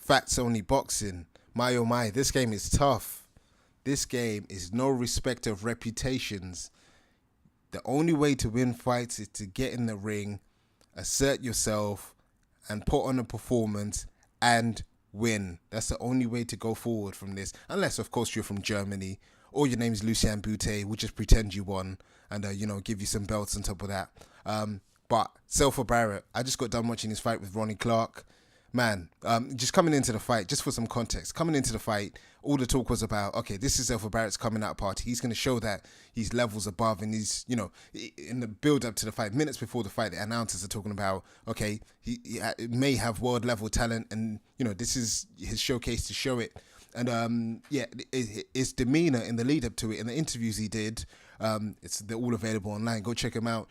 Facts only boxing. My oh my, this game is tough. This game is no respect of reputations. The only way to win fights is to get in the ring, assert yourself, and put on a performance and win. That's the only way to go forward from this. Unless, of course, you're from Germany or your name's Lucien Boutte. We'll just pretend you won and, give you some belts on top of that. But Zelfa Barrett, I just got done watching his fight with Ronnie Clark. Man, just coming into the fight, just for some context, coming into the fight, all the talk was about, okay, this is Zelfa Barrett's coming out party. He's going to show that he's levels above, and he's, in the build up to the fight, minutes before the fight, the announcers are talking about, okay, he may have world level talent, and, this is his showcase to show it. And, his demeanor in the lead up to it, in the interviews he did, they're all available online. Go check him out.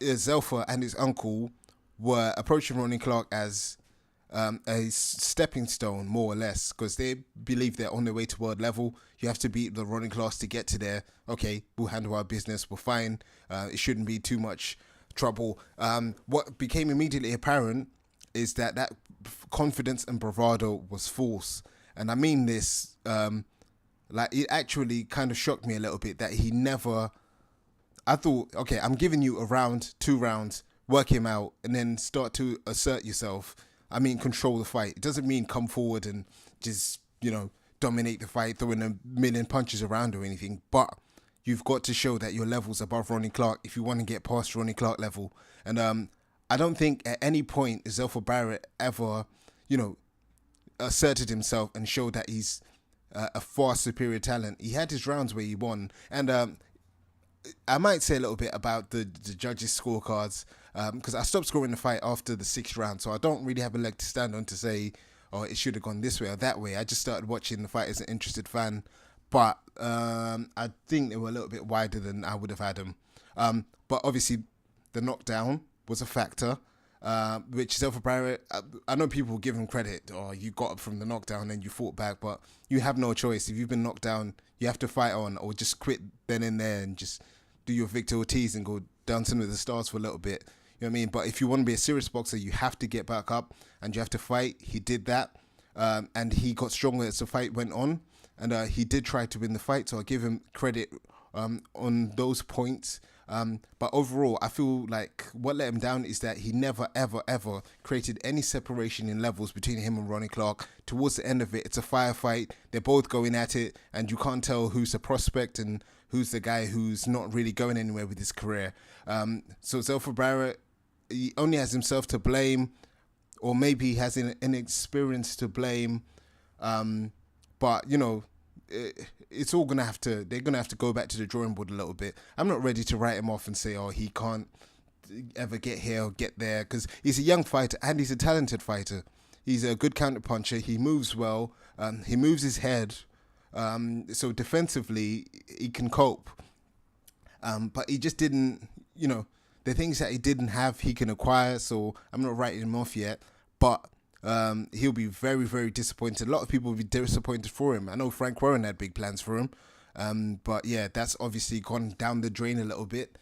Zelfa and his uncle were approaching Ronnie Clark as a stepping stone, more or less, because they believe they're on their way to world level. You have to beat the Ronnie Clarks to get to there. Okay, we'll handle our business. We're fine. It shouldn't be too much trouble. What became immediately apparent is that confidence and bravado was false. And I mean this, it actually kind of shocked me a little bit that he never... I thought, okay, I'm giving you a round, 2 rounds, work him out, and then start to assert yourself. I mean, control the fight. It doesn't mean come forward and just, dominate the fight, throwing a million punches around or anything. But you've got to show that your level's above Ronnie Clark if you want to get past Ronnie Clark level. And I don't think at any point Zelfa Barrett ever, asserted himself and showed that he's a far superior talent. He had his rounds where he won. And I might say a little bit about the judges' scorecards, because I stopped scoring the fight after the 6th round, so I don't really have a leg to stand on to say, oh, it should have gone this way or that way. I just started watching the fight as an interested fan, but I think they were a little bit wider than I would have had them. But obviously, the knockdown was a factor, which Zelfa Barrett, I know people give him credit, or you got up from the knockdown and you fought back, but you have no choice. If you've been knocked down, you have to fight on, or just quit then and there and just do your Victor Ortiz and go dancing with the stars for a little bit. You know what I mean? But if you want to be a serious boxer, you have to get back up and you have to fight. He did that, and he got stronger as the fight went on, and he did try to win the fight, so I give him credit on those points. But overall, I feel like what let him down is that he never, ever, ever created any separation in levels between him and Ronnie Clark. Towards the end of it, it's a firefight. They're both going at it, and you can't tell who's a prospect and who's the guy who's not really going anywhere with his career. So Zelfa Barrett, he only has himself to blame, or maybe he has an inexperience to blame. But, it's all they're going to have to go back to the drawing board a little bit. I'm not ready to write him off and say, oh, he can't ever get here or get there, because he's a young fighter and he's a talented fighter. He's a good counter puncher. He moves well. He moves his head. So defensively, he can cope. But he just didn't, the things that he didn't have, he can acquire. So I'm not writing him off yet. But he'll be very, very disappointed. A lot of people will be disappointed for him. I know Frank Warren had big plans for him. But yeah, that's obviously gone down the drain a little bit.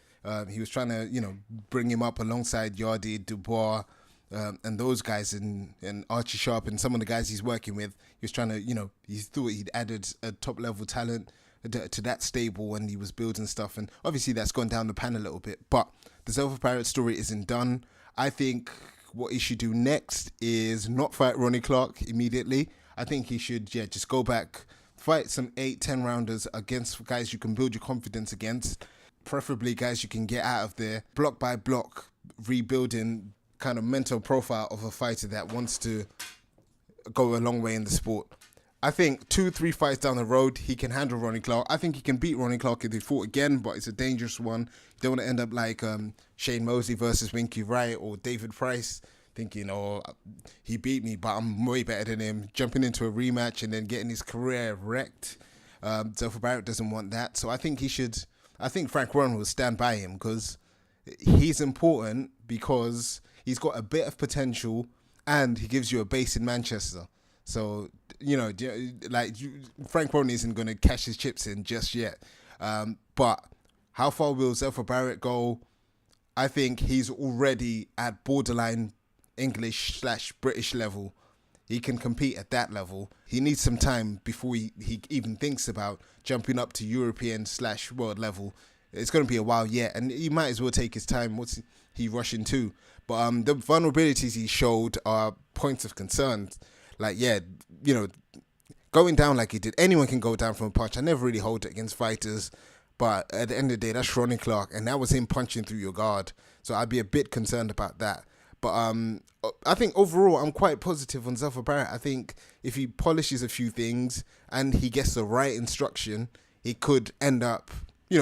He was trying to, bring him up alongside Yardy, Dubois, and those guys, and Archie Sharp and some of the guys he's working with. He was trying to, he thought he'd added a top-level talent to that stable when he was building stuff. And obviously that's gone down the pan a little bit. But the Zelfa Barrett story isn't done. I think what he should do next is not fight Ronnie Clark immediately. I think he should, just go back, fight some 8-10 rounders against guys you can build your confidence against, preferably guys you can get out of there, block by block, rebuilding kind of mental profile of a fighter that wants to go a long way in the sport. I think 2-3 fights down the road, he can handle Ronnie Clark. I think he can beat Ronnie Clark if they fought again, but it's a dangerous one. You don't want to end up like Shane Mosley versus Winky Wright or David Price, thinking, oh, he beat me, but I'm way better than him, jumping into a rematch and then getting his career wrecked. Zelfa Barrett doesn't want that. So I think Frank Warren will stand by him, because he's important, because he's got a bit of potential and he gives you a base in Manchester. So, Frank Warren isn't going to cash his chips in just yet. But how far will Zelfa Barrett go? I think he's already at borderline English/British level. he can compete at that level. He needs some time before he even thinks about jumping up to European/world level. It's going to be a while yet, and he might as well take his time. What's he rushing to? But the vulnerabilities he showed are points of concern. Like, yeah, you know, going down like he did. Anyone can go down from a punch. I never really hold it against fighters, but at the end of the day, that's Ronnie Clark, and that was him punching through your guard. So I'd be a bit concerned about that. But I think overall, I'm quite positive on Zelfa Barrett. I think if he polishes a few things and he gets the right instruction, he could end up,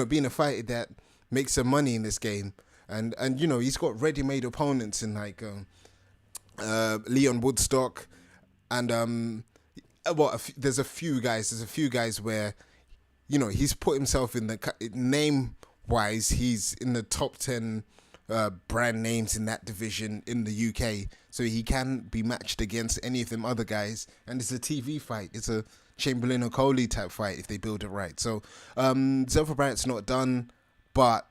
being a fighter that makes some money in this game. And he's got ready-made opponents in like Leon Woodstock, and there's a few guys where he's put himself in the name-wise, he's in the top 10 brand names in that division in the UK, so he can be matched against any of them other guys. And it's a TV fight. It's a Chamberlain or Coley type fight if they build it right. So Zelfa Barrett's not done, but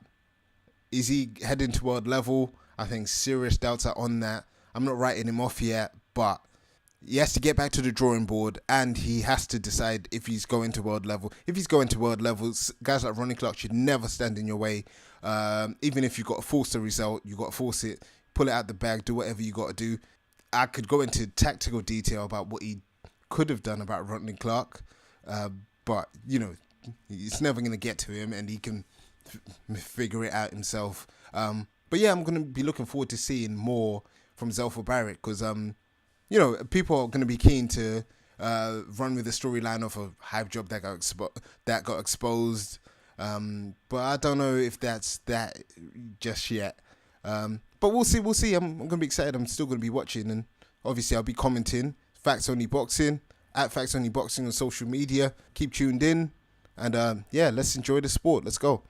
is he heading to world level? I think serious doubts are on that. I'm not writing him off yet, but he has to get back to the drawing board, and he has to decide if he's going to world level. If he's going to world levels, guys like Ronnie Clark should never stand in your way. Even if you've got to force the result, you've got to force it, pull it out the bag, do whatever you got to do. I could go into tactical detail about what he could have done about Ronnie Clark, but, it's never going to get to him, and he can figure it out himself. But yeah, I'm going to be looking forward to seeing more from Zelfa Barrett, because people are going to be keen to run with the storyline of a hype job that got exposed. But I don't know if that's that just yet. But we'll see. I'm going to be excited. I'm still going to be watching, and obviously I'll be commenting. Facts Only Boxing, at Facts Only Boxing on social media. Keep tuned in, and let's enjoy the sport. Let's go.